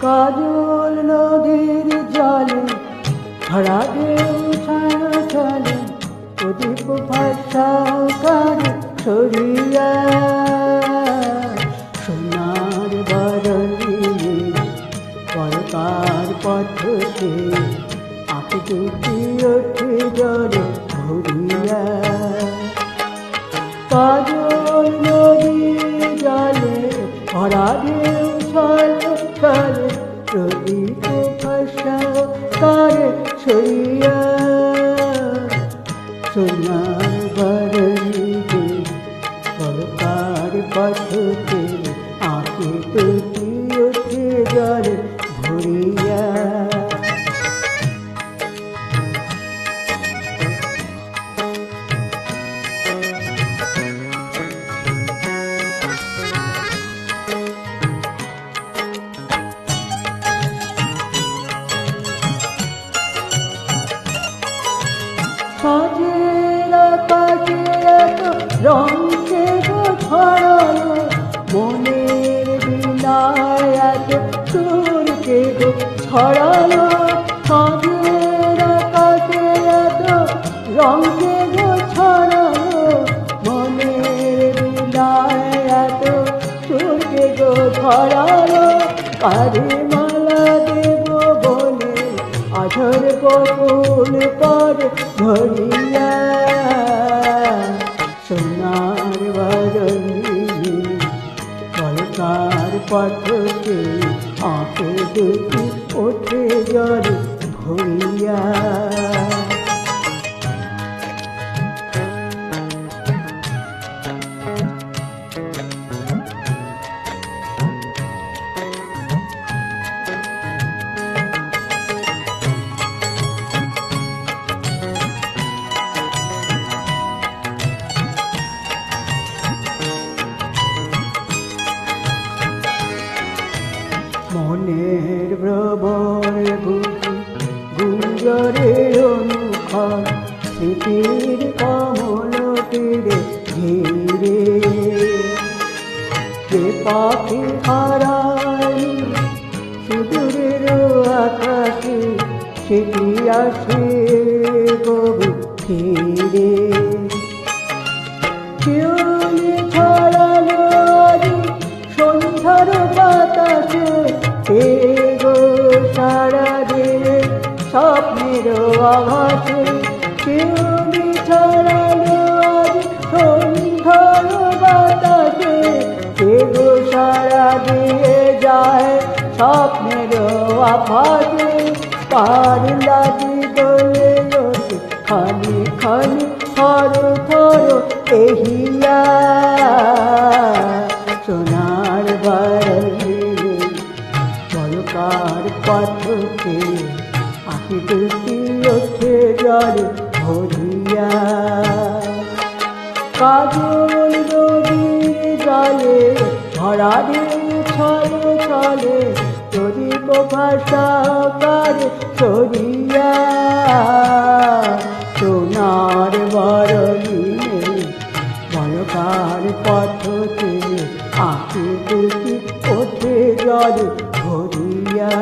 কাজল নদীর জলে ভরা ঢেউ ছায়া চলে প্রদীপ ভাষাকার সরিয়া সোনার বরণী পরকার পথে আঁকি দুটি ওঠে জলে ভরিয়া কাজল নদীর জলে ভরা ঢেউ ছলে ছলে প্রদীপ ভাষাকার সরিয়া সোনার বরণী পরকার পথে আঁকি দুটি ওঠে জলে ভরিয়া সাজের আকাশে এত রঙকে গো ছড়ালো মনের বিলায় এত সুরকে গো ছড়ালো সাজের আকাশে এত রঙকে গো ছড়ালো মনের বিলায় এত সুরকে গো ছড়ালো কারে মালা দেব বলে আঝর বকুল পর ধরিয়া সোনার বরণী পরকার পথে আঁকে দুটি ওঠে জলে ভরিয়া মনের ভ্রমর বুঝি গুঞ্জরে অনুক্ষণ স্মৃতির কমল তীরে ধীরে যে পাখি হারাই সুদূরের আকাশে সেটি আসে কবি ফিরে শিউলি ছড়ালো সন্ধ্যার বাতাসে গো সারা দিয়ে স্বপ্নের আভাসে শিউলি ছড়ালো সন্ধ্যার বাতাসে গো সারা দিয়ে যায় স্বপ্নের আভাসে পার লাগি দোলে লোকে খানি খানি থর থর এহিয়া সোনার বরণী পরকার পথে আঁকি দুটি ওঠে জলে ভরিয়া কাজল নদীর জলে ভরা ঢেউ ছলে ছলে প্রদীপ ভাষাকার সরিয়া সোনার বরণী পরকার পথে আঁকি দুটি ওঠে জলে ভরিয়া।